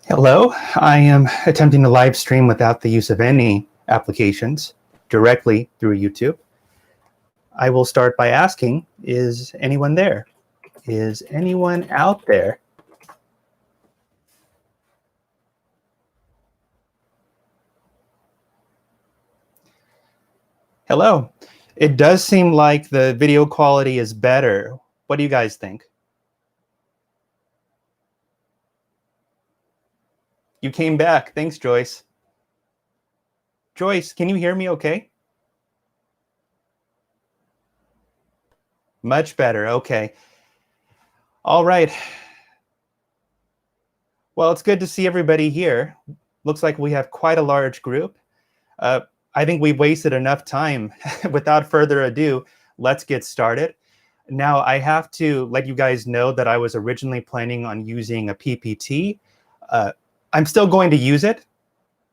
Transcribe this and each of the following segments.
Hello, I am attempting to live stream without the use of any applications directly through YouTube. I will start by asking, is anyone there? Is anyone out there? Hello. It does seem like the video quality is better. What do you guys think? You came back. Thanks, Joyce. Joyce, can you hear me okay? Much better. Okay. All right. Well, it's good to see everybody here. Looks like we have quite a large group. I think we've wasted enough time. Without further ado, let's get started. Now, I have to let you guys know that I was originally planning on using a PPT. I'm still going to use it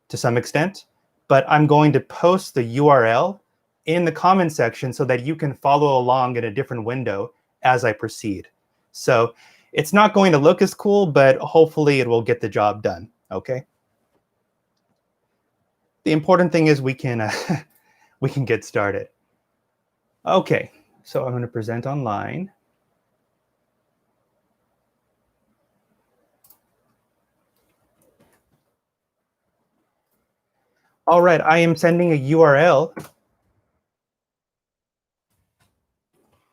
to some extent, but I'm going to post the URL in the comment section so that you can follow along in a different window as I proceed. So it's not going to look as cool, but hopefully it will get the job done, okay? The important thing is we can get started. Okay, so I'm going to present online. All right, I am sending a URL.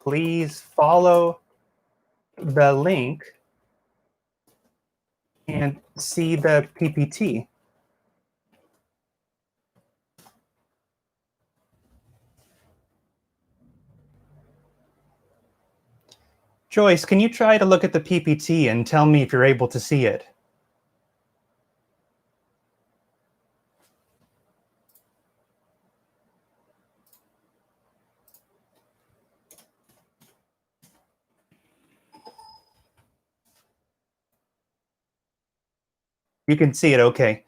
Please follow the link and see the PPT. Joyce, can you try to look at the PPT and tell me if you're able to see it? You can see it, okay.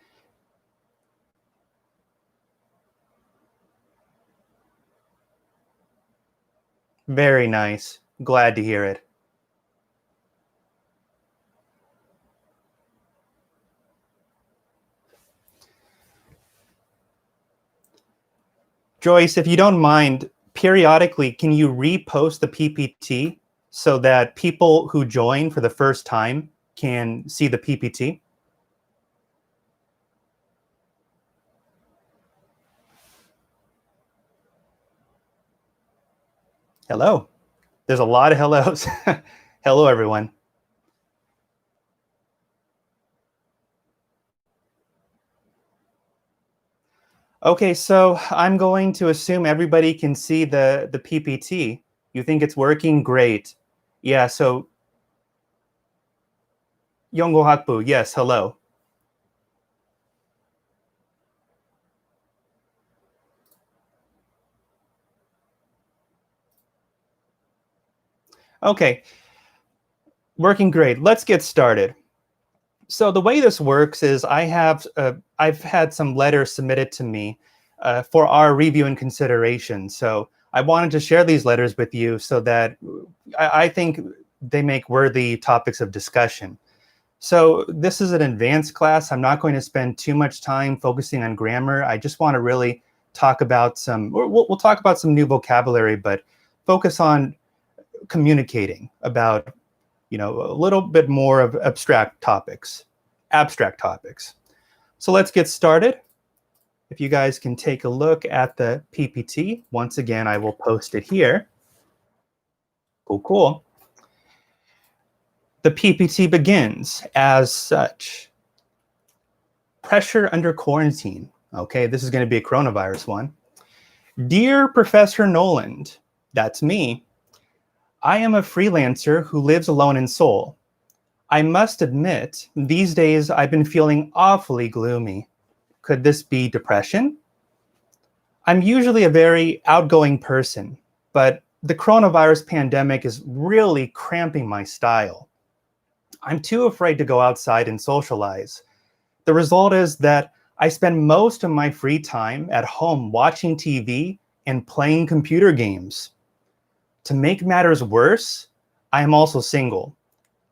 Very nice. Glad to hear it. Joyce, if you don't mind, periodically, can you repost the PPT so that people who join for the first time can see the PPT? Hello. There's a lot of hellos. Hello, everyone. Okay, so I'm going to assume everybody can see the PPT. You think it's working? Great. Yeah, so Yongo Hakbu, yes, hello. Okay, working great. Let's get started. So the way this works is I've had some letters submitted to me for our review and consideration. So I wanted to share these letters with you so that I think they make worthy topics of discussion. So this is an advanced class. I'm not going to spend too much time focusing on grammar. I just want to really talk about we'll talk about some new vocabulary, but focus on communicating about, a little bit more of abstract topics. So let's get started. If you guys can take a look at the PPT, once again, I will post it here. Cool. The PPT begins as such. Pressure under quarantine. Okay, this is going to be a coronavirus one. Dear Professor Noland, that's me. I am a freelancer who lives alone in Seoul. I must admit, these days I've been feeling awfully gloomy. Could this be depression? I'm usually a very outgoing person, but the coronavirus pandemic is really cramping my style. I'm too afraid to go outside and socialize. The result is that I spend most of my free time at home watching TV and playing computer games. To make matters worse, I am also single.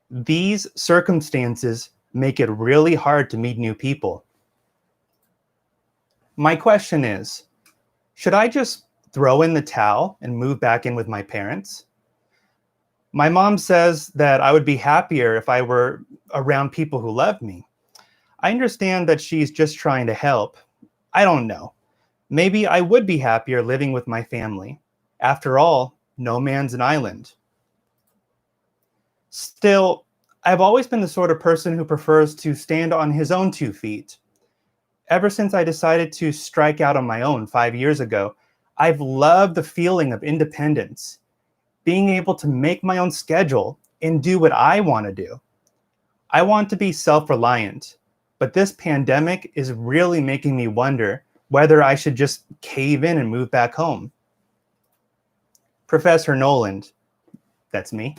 These circumstances make it really hard to meet new people. My question is, should I just throw in the towel and move back in with my parents? My mom says that I would be happier if I were around people who love me. I understand that she's just trying to help. I don't know. Maybe I would be happier living with my family. After all, no man's an island. Still, I've always been the sort of person who prefers to stand on his own 2 feet. Ever since I decided to strike out on my own 5 years ago, I've loved the feeling of independence, being able to make my own schedule and do what I want to do. I want to be self-reliant, but this pandemic is really making me wonder whether I should just cave in and move back home. Professor Noland, that's me,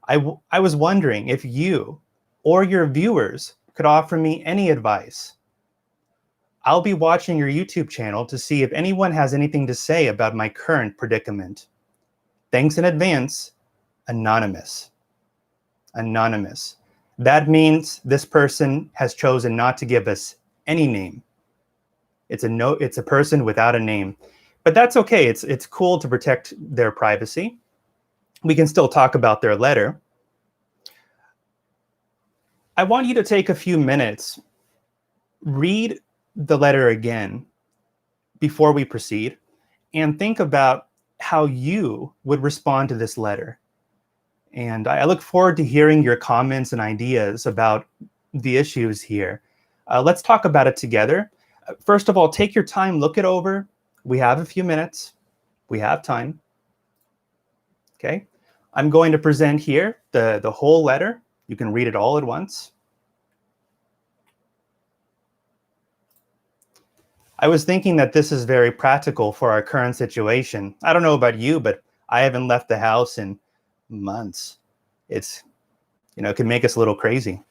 I was wondering if you or your viewers could offer me any advice. I'll be watching your YouTube channel to see if anyone has anything to say about my current predicament. Thanks in advance, Anonymous. Anonymous. That means this person has chosen not to give us any name. It's a person without a name. But that's okay. It's cool to protect their privacy. We can still talk about their letter. I want you to take a few minutes, read the letter again before we proceed, and think about how you would respond to this letter. And I look forward to hearing your comments and ideas about the issues here. Let's talk about it together. First of all, take your time, look it over. We have a few minutes. We have time. Okay. I'm going to present here the whole letter. You can read it all at once. I was thinking that this is very practical for our current situation. I don't know about you, but I haven't left the house in months. It can make us a little crazy.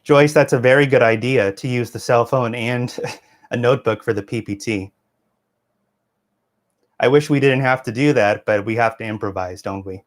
Joyce, that's a very good idea to use the cell phone and a notebook for the PPT. I wish we didn't have to do that, but we have to improvise, don't we?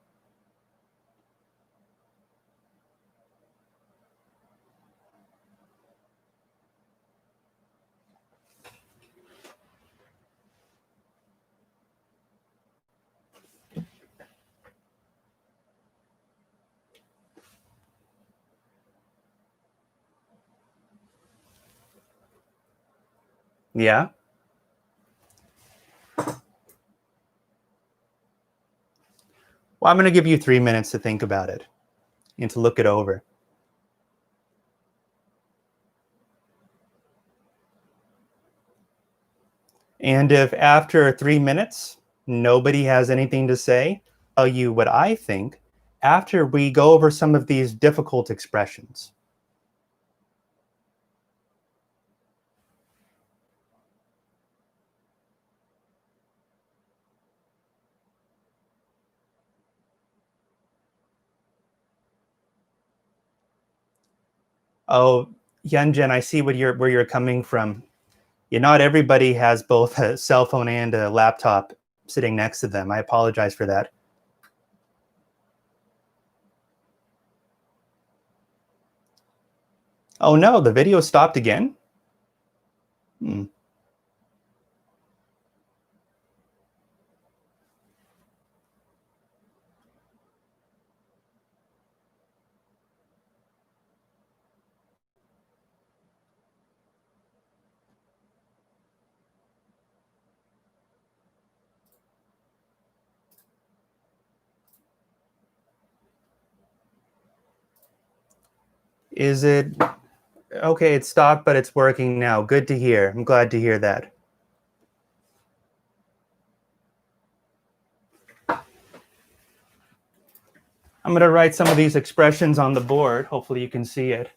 Yeah. Well, I'm going to give you 3 minutes to think about it and to look it over. And if after 3 minutes, nobody has anything to say, I'll tell you what I think after we go over some of these difficult expressions. Oh, Hyunjin, I see where you're coming from. Not everybody has both a cell phone and a laptop sitting next to them. I apologize for that. Oh no, the video stopped again? Is it? Okay, it stopped, but it's working now. Good to hear. I'm glad to hear that. I'm going to write some of these expressions on the board. Hopefully you can see it.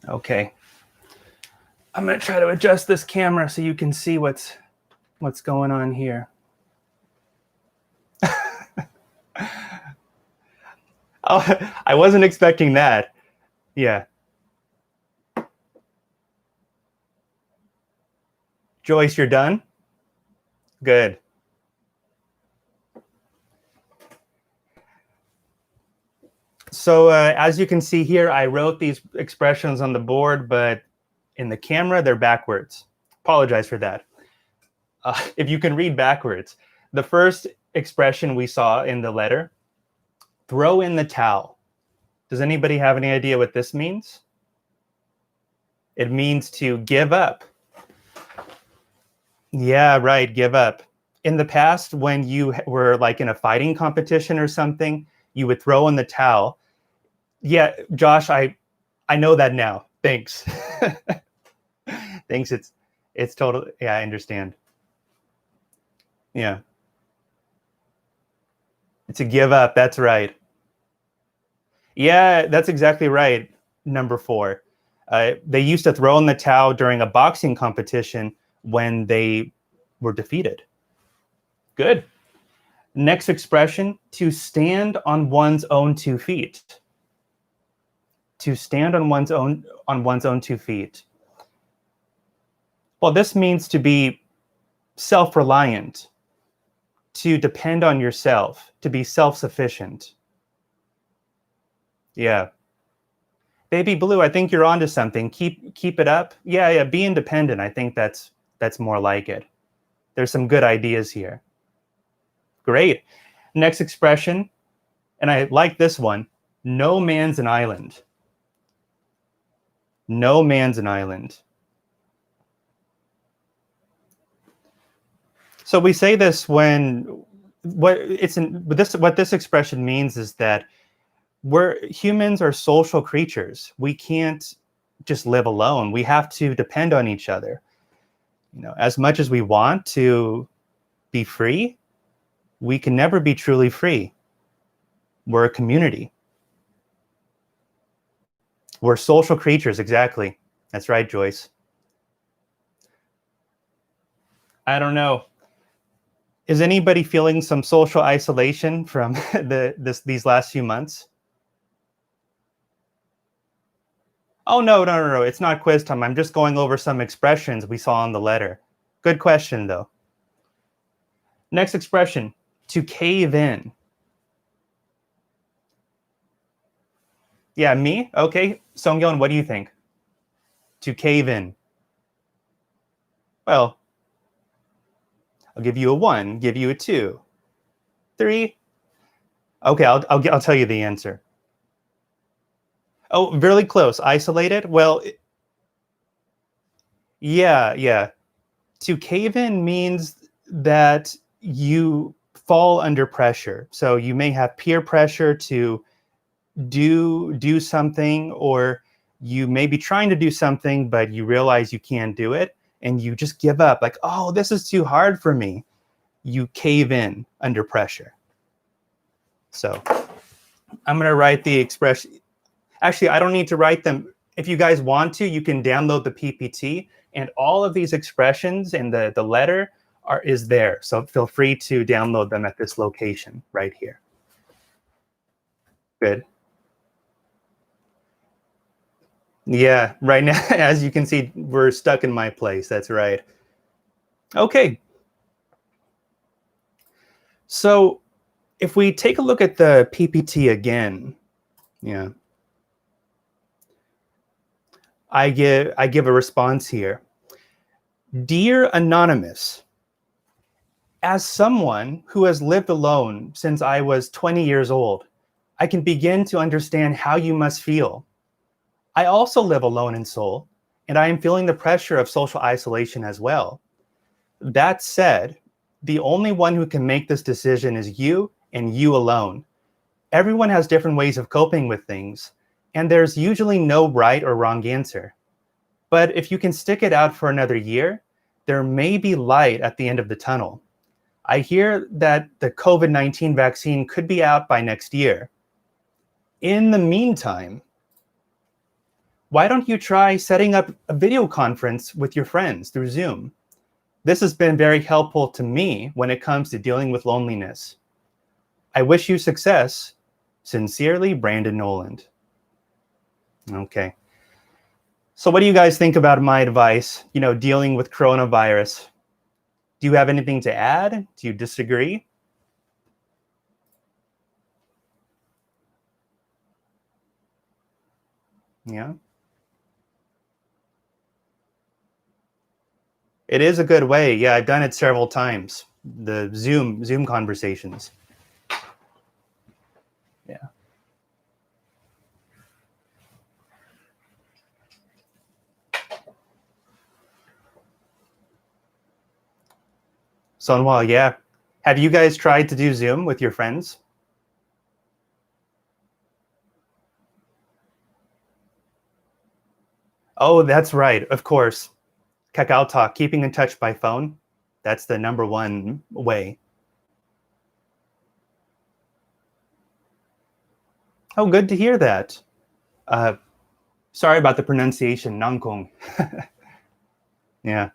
Okay. I'm going to try to adjust this camera so you can see what's going on here. Oh, I wasn't expecting that. Yeah. Joyce, you're done? Good. So as you can see here, I wrote these expressions on the board, but in the camera, they're backwards. Apologize for that. If you can read backwards, the first expression we saw in the letter, throw in the towel. Does anybody have any idea what this means? It means to give up. Yeah, right, give up. In the past, when you were like in a fighting competition or something, you would throw in the towel. Yeah, Josh, I know that now. Thanks. Thanks. It's totally, yeah, I understand. Yeah. It's a give up. That's right. Yeah, that's exactly right. Number 4. They used to throw in the towel during a boxing competition when they were defeated. Good. Next expression, to stand on one's own 2 feet. To stand on one's own 2 feet. Well, this means to be self-reliant, to depend on yourself, to be self-sufficient. Yeah. Baby Blue, I think you're onto something. Keep it up. Yeah, be independent. I think that's more like it. There's some good ideas here. Great. Next expression, and I like this one, no man's an island. No man's an island. So we say this when what this expression means is that humans are social creatures. We can't just live alone. We have to depend on each other. You know, as much as we want to be free, we can never be truly free. We're a community. We're social creatures, exactly. That's right, Joyce. I don't know. Is anybody feeling some social isolation from these last few months? Oh, no. It's not quiz time. I'm just going over some expressions we saw in the letter. Good question, though. Next expression, to cave in. Yeah, me? Okay. Songyeon, what do you think? To cave in. Well, I'll give you a 1, give you a 2, 3. Okay, I'll tell you the answer. Oh, really close. Isolated? Well, yeah. To cave in means that you fall under pressure. So you may have peer pressure to do something, or you may be trying to do something, but you realize you can't do it, and you just give up. Like, oh, this is too hard for me. You cave in under pressure. So I'm going to write the expression. Actually, I don't need to write them. If you guys want to, you can download the PPT, and all of these expressions in the letter is there. So feel free to download them at this location right here. Good. Yeah, right now, as you can see, we're stuck in my place. That's right. Okay. So if we take a look at the PPT again, yeah, I give a response here. Dear Anonymous, as someone who has lived alone since I was 20 years old, I can begin to understand how you must feel. I also live alone in Seoul, and I am feeling the pressure of social isolation as well. That said, the only one who can make this decision is you, and you alone. Everyone has different ways of coping with things, and there's usually no right or wrong answer. But if you can stick it out for another year, there may be light at the end of the tunnel. I hear that the COVID-19 vaccine could be out by next year. In the meantime, why don't you try setting up a video conference with your friends through Zoom? This has been very helpful to me when it comes to dealing with loneliness. I wish you success. Sincerely, Branden Noland. Okay. So what do you guys think about my advice, dealing with coronavirus? Do you have anything to add? Do you disagree? Yeah. It is a good way. Yeah, I've done it several times. The Zoom conversations. Yeah. Sonwal, yeah. Have you guys tried to do Zoom with your friends? Oh, that's right. Of course. Kakao Talk, keeping in touch by phone. That's the number one way. Oh, good to hear that. Sorry about the pronunciation, Nangkong. Yeah.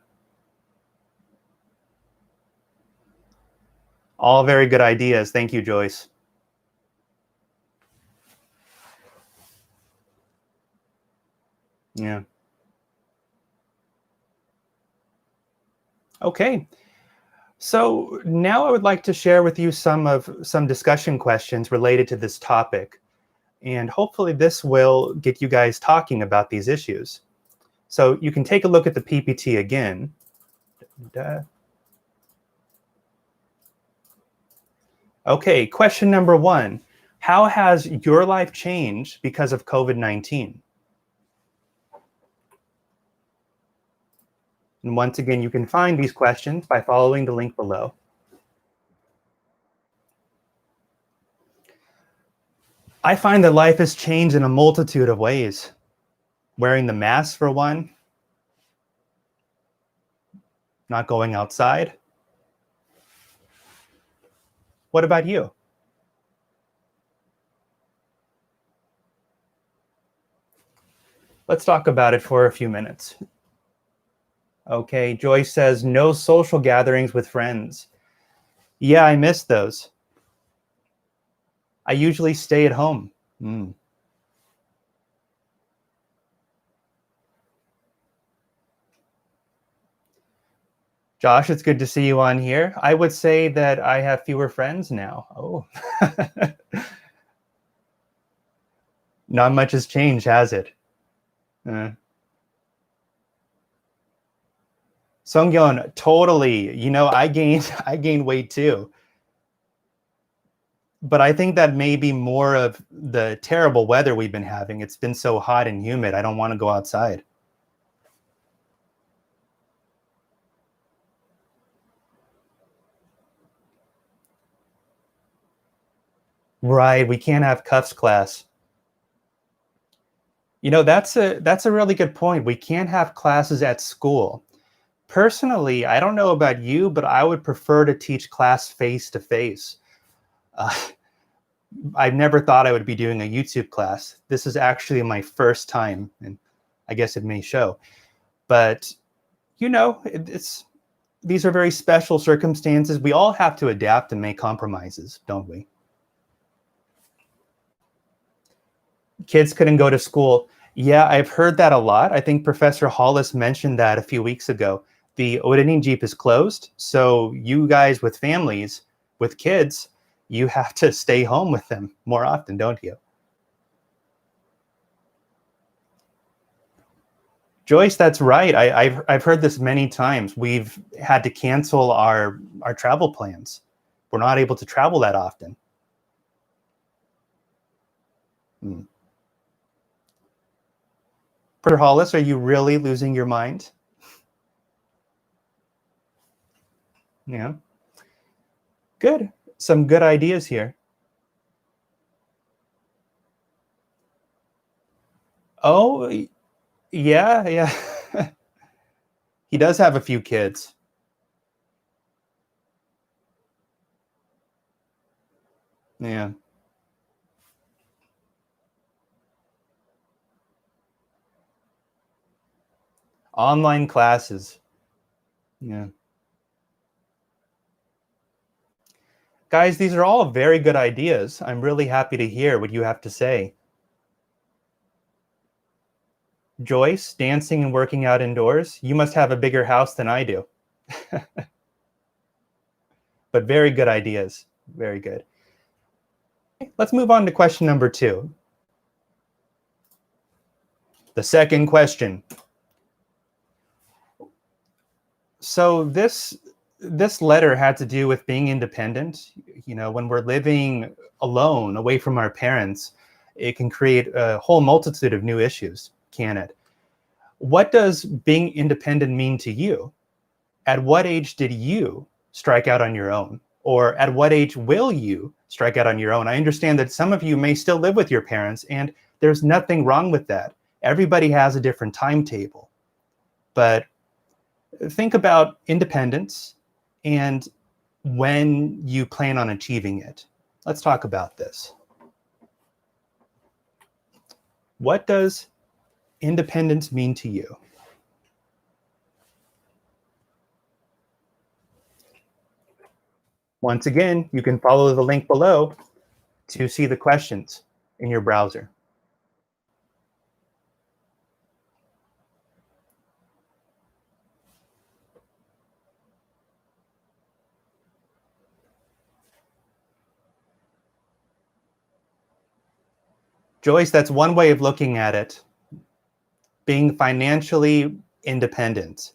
All very good ideas. Thank you, Joyce. Yeah. Okay. So now I would like to share with you some discussion questions related to this topic. And hopefully this will get you guys talking about these issues. So you can take a look at the PPT again. Okay, question number 1. How has your life changed because of COVID-19? And once again, you can find these questions by following the link below. I find that life has changed in a multitude of ways. Wearing the mask for one, not going outside. What about you? Let's talk about it for a few minutes. Okay, Joyce says, no social gatherings with friends. Yeah, I miss those. I usually stay at home. Josh, it's good to see you on here. I would say that I have fewer friends now. Oh. Not much has changed, has it? Sungyeon, totally. I gained weight too. But I think that may be more of the terrible weather we've been having. It's been so hot and humid. I don't want to go outside. Right, we can't have cuffs class. That's a really good point. We can't have classes at school. Personally, I don't know about you, but I would prefer to teach class face-to-face. I've never thought I would be doing a YouTube class. This is actually my first time, and I guess it may show. But, these are very special circumstances. We all have to adapt and make compromises, don't we? Kids couldn't go to school. Yeah, I've heard that a lot. I think Professor Hollis mentioned that a few weeks ago. The Orenin Jeep is closed, so you guys with families, with kids, you have to stay home with them more often, don't you? Joyce, that's right. I've heard this many times. We've had to cancel our travel plans. We're not able to travel that often. Professor Hollis, are you really losing your mind? Yeah. Good. Some good ideas here. Oh, yeah, yeah. He does have a few kids. Yeah. Online classes. Yeah. Guys, these are all very good ideas. I'm really happy to hear what you have to say. Joyce, dancing and working out indoors. You must have a bigger house than I do. But very good ideas. Very good. Let's move on to question number 2. The second question. So this letter had to do with being independent. You know, when we're living alone, away from our parents, it can create a whole multitude of new issues, can it? What does being independent mean to you? At what age did you strike out on your own? Or at what age will you strike out on your own? I understand that some of you may still live with your parents, and there's nothing wrong with that. Everybody has a different timetable. But think about independence and when you plan on achieving it. Let's talk about this. What does independence mean to you? Once again, you can follow the link below to see the questions in your browser. Joyce, that's one way of looking at it. Being financially independent,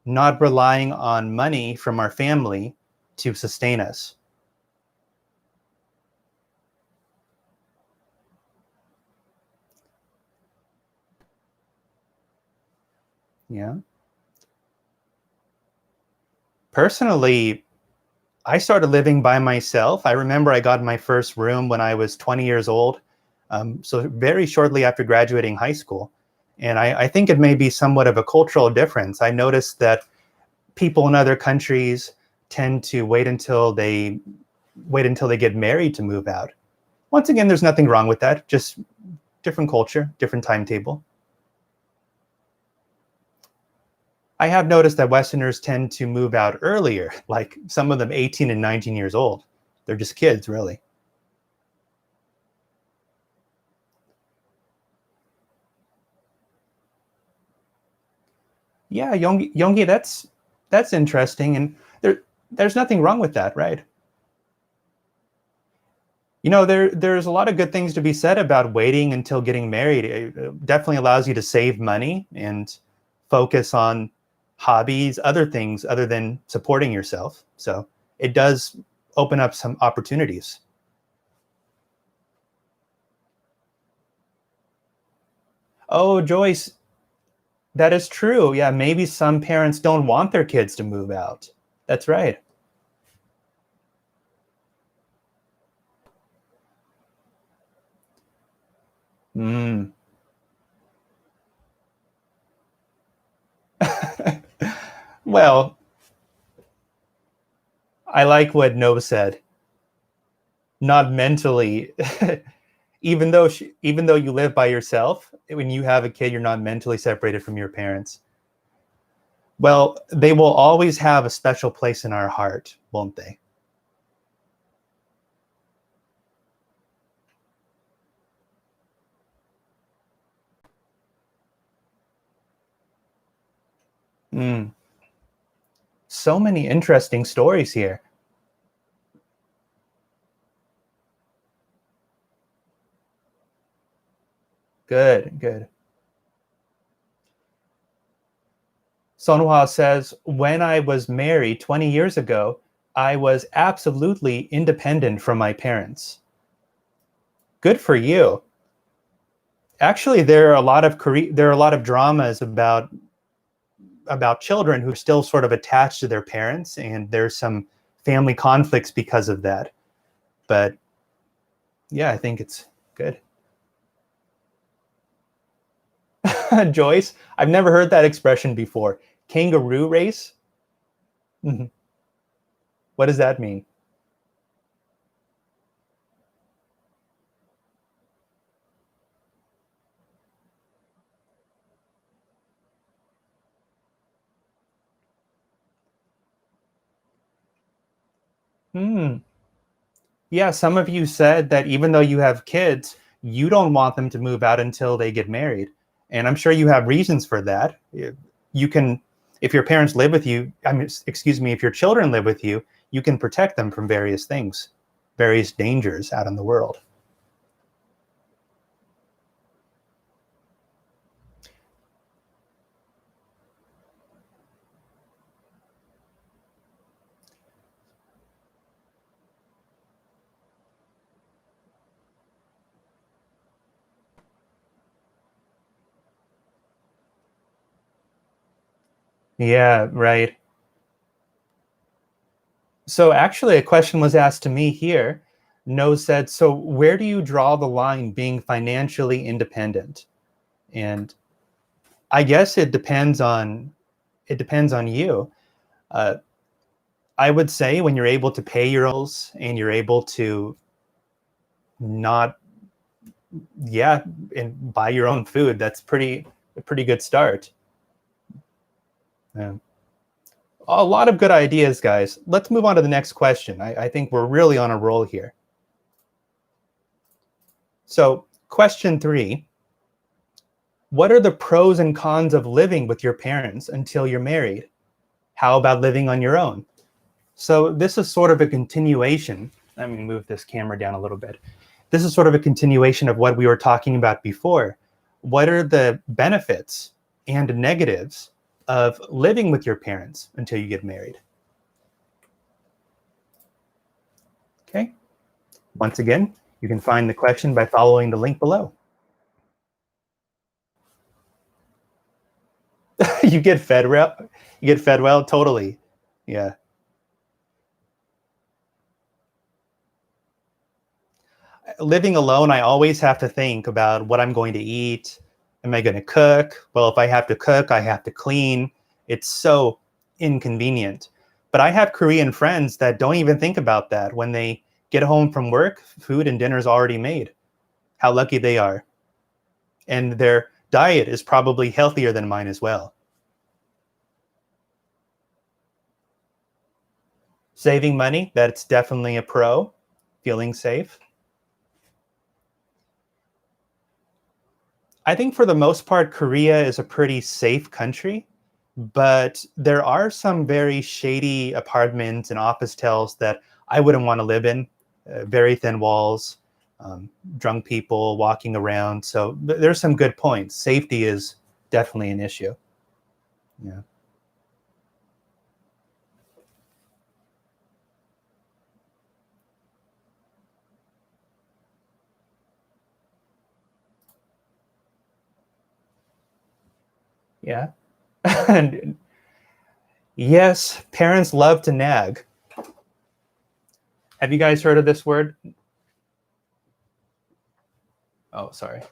not relying on money from our family to sustain us. Yeah. Personally, I started living by myself. I remember I got my first room when I was 20 years old, so very shortly after graduating high school. And I think it may be somewhat of a cultural difference. I noticed that people in other countries tend to wait until they get married to move out. Once again, there's nothing wrong with that, just different culture, different timetable. I have noticed that Westerners tend to move out earlier, like some of them 18 and 19 years old. They're just kids, really. Yeah, Yongi, that's interesting, and there's nothing wrong with that, right? You know, there's a lot of good things to be said about waiting until getting married. It definitely allows you to save money and focus on hobbies, other things other than supporting yourself. So it does open up some opportunities. Oh, Joyce, that is true. Yeah, maybe some parents don't want their kids to move out. That's right. Mm. Well, I like what No said. Not mentally. Even though you live by yourself, when you have a kid, you're not mentally separated from your parents. Well, they will always have a special place in our heart, won't they? Mm. So many interesting stories here. Good, good. Sonhwa says, when I was married 20 years ago, I was absolutely independent from my parents. Good for you. Actually, there are a lot of dramas about children who are still sort of attached to their parents, and there's some family conflicts because of that. But yeah, I think it's good. Joyce, I've never heard that expression before. Kangaroo race? Mhm. What does that mean? Hmm. Yeah, some of you said that even though you have kids, you don't want them to move out until they get married. And I'm sure you have reasons for that. You can, if your parents live with you, I mean, excuse me, if your children live with you, you can protect them from various things, various dangers out in the world. Yeah, right. So actually, a question was asked to me here. No said, so where do you draw the line being financially independent? And I guess it depends on you. Uh, I would say when you're able to pay your bills and you're able to not, yeah, and buy your own food, that's a pretty good start. Yeah. A lot of good ideas, guys. Let's move on to the next question. I think we're really on a roll here. So, question 3. What are the pros and cons of living with your parents until you're married? How about living on your own? So this is sort of a continuation. Let me move this camera down a little bit. This is sort of a continuation of what we were talking about before. What are the benefits and negatives of living with your parents until you get married? Okay. Once again, you can find the question by following the link below. You get fed well. You get fed well, totally. Yeah. Living alone, I always have to think about what I'm going to eat. Am I going to cook? Well, if I have to cook, I have to clean. It's so inconvenient. But I have Korean friends that don't even think about that. When they get home from work, food and dinner's already made. How lucky they are. And their diet is probably healthier than mine as well. Saving money, that's definitely a pro. Feeling safe. I think for the most part, Korea is a pretty safe country, but there are some very shady apartments and office towers that I wouldn't want to live in. Very thin walls, drunk people walking around. So there's some good points. Safety is definitely an issue. Yeah. Yeah. And yes, parents love to nag. Have you guys heard of this word? Oh, sorry.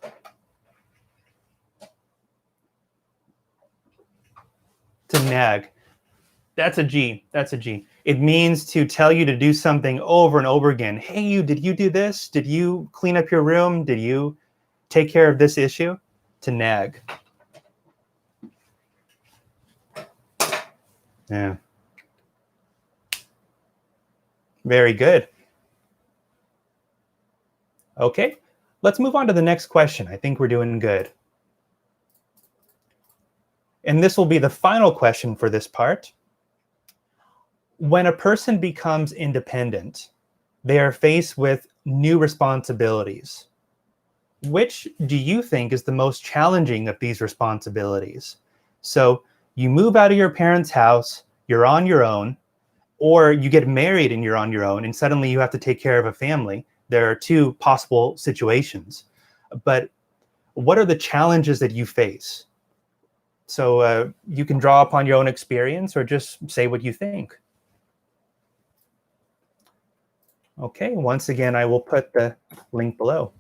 To nag. That's a G. That's a G. It means to tell you to do something over and over again. Hey, did you do this? Did you clean up your room? Did you take care of this issue? To nag. Yeah. Very good. Okay. Let's move on to the next question. I think we're doing good. And this will be the final question for this part. When a person becomes independent, they are faced with new responsibilities. Which do you think is the most challenging of these responsibilities? So you move out of your parents' house, you're on your own, or you get married and you're on your own, and suddenly you have to take care of a family. There are two possible situations. But what are the challenges that you face? So you can draw upon your own experience or just say what you think. Okay, once again, I will put the link below.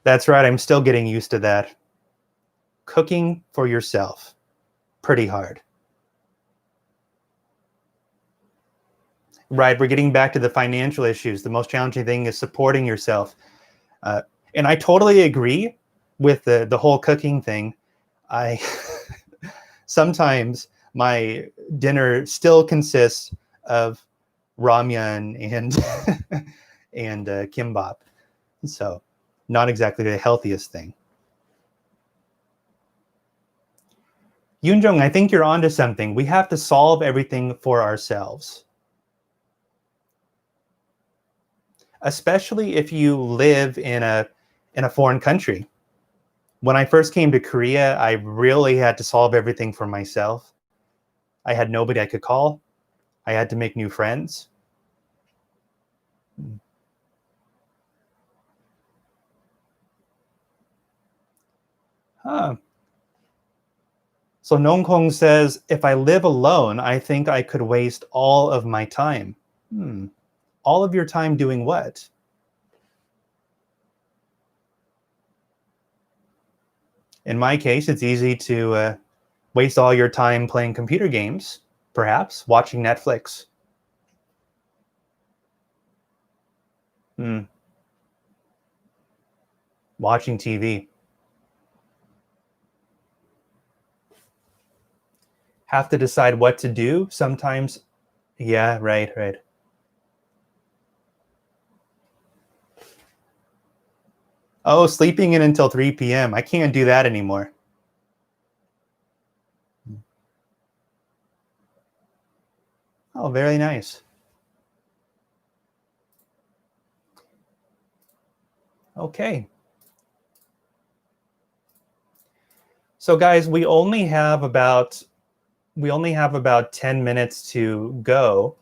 That's right. I'm still getting used to that. Cooking for yourself. Pretty hard. Right. We're getting back to the financial issues. The most challenging thing is supporting yourself. And I totally agree with the whole cooking thing. I sometimes my dinner still consists of ramyun and kimbap. So not exactly the healthiest thing. Yoonjung, I think you're onto something. We have to solve everything for ourselves. Especially if you live in a foreign country. When I first came to Korea, I really had to solve everything for myself. I had nobody I could call. I had to make new friends. Huh. So Nongkong says, if I live alone, I think I could waste all of my time. All of your time doing what? In my case, it's easy to waste all your time playing computer games, perhaps, watching Netflix. Watching TV. Have to decide what to do sometimes. Yeah, right. Oh, sleeping in until 3 p.m. I can't do that anymore. Oh, very nice. Okay. So guys, we only have about 10 minutes to go.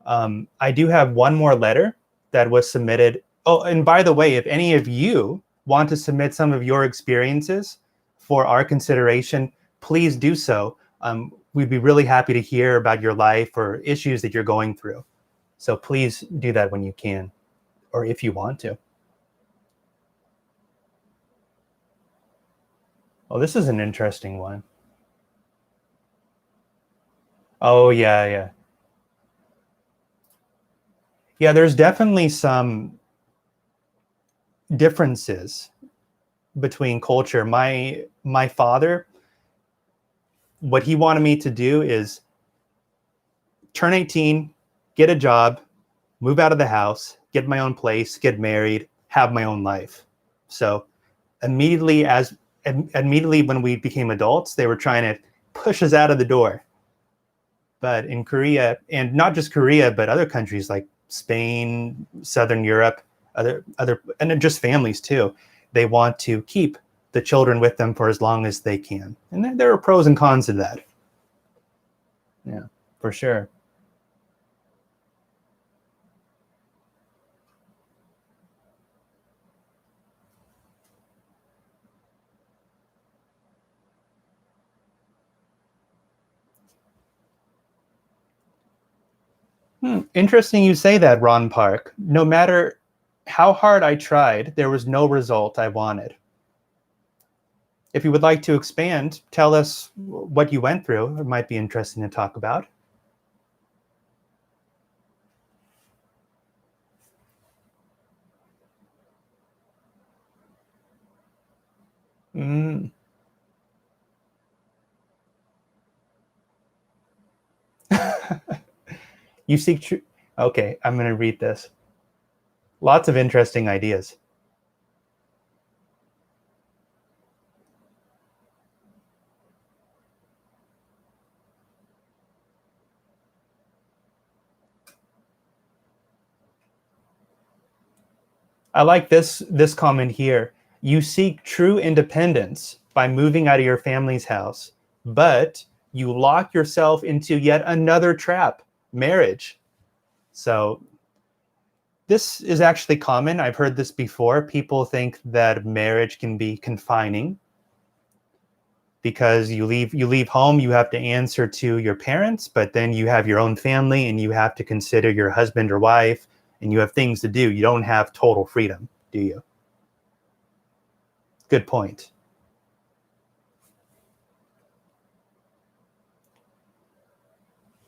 I do have one more letter that was submitted. Oh, and by the way, if any of you want to submit some of your experiences for our consideration, please do so. We'd be really happy to hear about your life or issues that you're going through. So please do that when you can, or if you want to. Oh, this is an interesting one. Oh, yeah. Yeah, there's definitely some differences between culture. My father, what he wanted me to do is turn 18, get a job, move out of the house, get my own place, get married, have my own life. So immediately when we became adults, they were trying to push us out of the door. But in Korea, and not just Korea, but other countries like Spain, Southern Europe, other and just families too, they want to keep the children with them for as long as they can. And there are pros and cons to that. Yeah, for sure. Interesting you say that, Ron Park. No matter how hard I tried, there was no result I wanted. If you would like to expand, tell us what you went through. It might be interesting to talk about. You seek truth. Okay, I'm going to read this. Lots of interesting ideas. I like this comment here. You seek true independence by moving out of your family's house, but you lock yourself into yet another trap, marriage. So this is actually common. I've heard this before. People think that marriage can be confining because you leave home, you have to answer to your parents, but then you have your own family and you have to consider your husband or wife and you have things to do, you don't have total freedom, do you? Good point.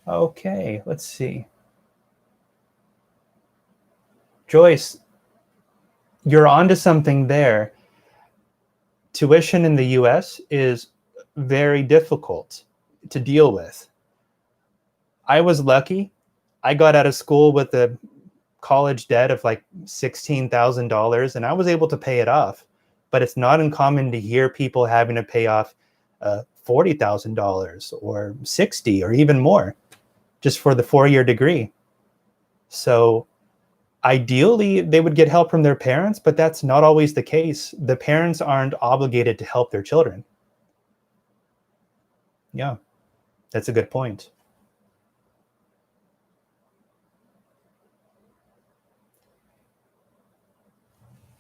Okay, let's see. Joyce, you're onto something there. Tuition in the US is very difficult to deal with. I was lucky. I got out of school with a college debt of like $16,000, and I was able to pay it off. But it's not uncommon to hear people having to pay off $40,000 or $60,000 or even more just for the 4-year degree. So ideally, they would get help from their parents, but that's not always the case. The parents aren't obligated to help their children. Yeah, that's a good point.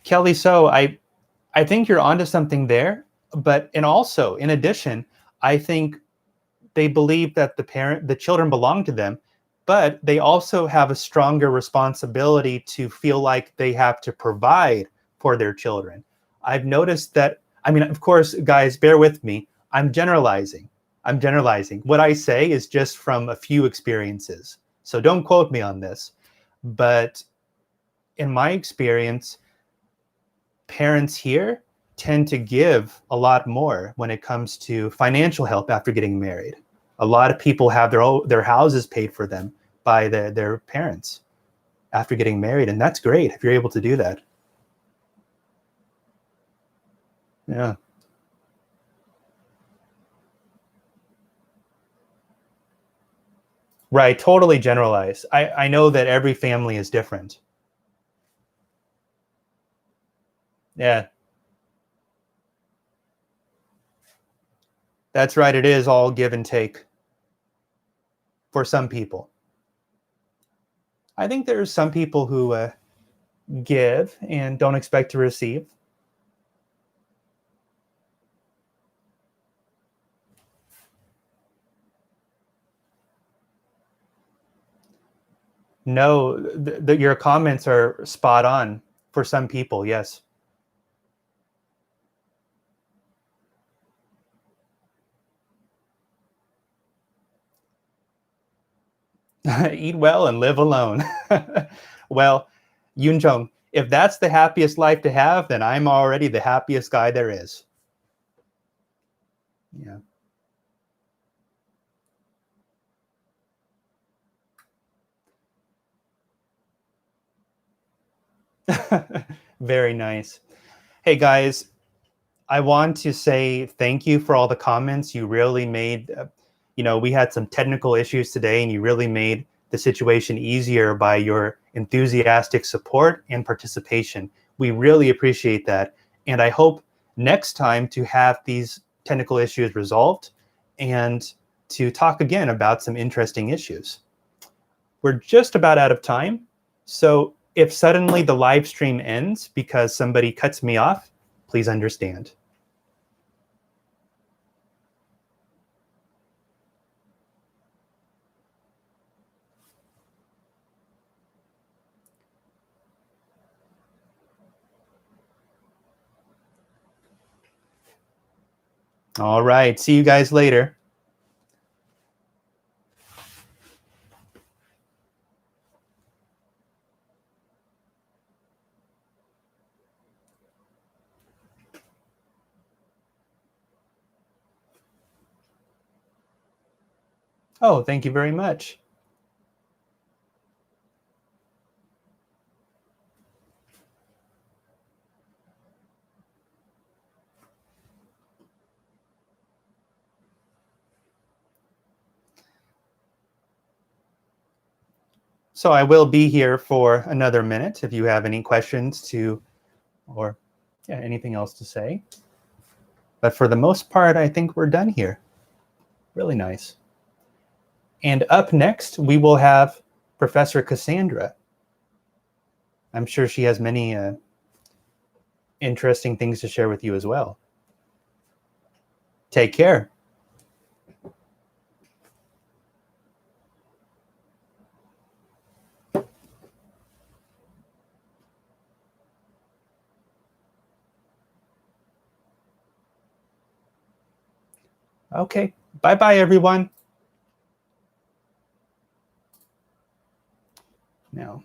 Kelly, so I think you're onto something there, but in addition, I think they believe that the children belong to them, but they also have a stronger responsibility to feel like they have to provide for their children. I've noticed that, I mean, of course, guys, bear with me. I'm generalizing. What I say is just from a few experiences. So don't quote me on this. But in my experience, parents here tend to give a lot more when it comes to financial help after getting married. A lot of people have their houses paid for them by their parents after getting married, and that's great if you're able to do that. Yeah. Right, totally generalized. I know that every family is different. Yeah. That's right, it is all give and take for some people. I think there are some people who give and don't expect to receive. No, your comments are spot on for some people, yes. Eat well and live alone. Well, Yunjong, if that's the happiest life to have, then I'm already the happiest guy there is. Yeah. Very nice. Hey guys, I want to say thank you for all the comments. You really made, we had some technical issues today, and you really made the situation easier by your enthusiastic support and participation. We really appreciate that. And I hope next time to have these technical issues resolved and to talk again about some interesting issues. We're just about out of time. So if suddenly the live stream ends because somebody cuts me off, please understand. All right, see you guys later. Oh, thank you very much. So I will be here for another minute if you have any questions or anything else to say. But for the most part, I think we're done here. Really nice. And up next, we will have Professor Cassandra. I'm sure she has many interesting things to share with you as well. Take care. Okay, bye-bye, everyone. Now,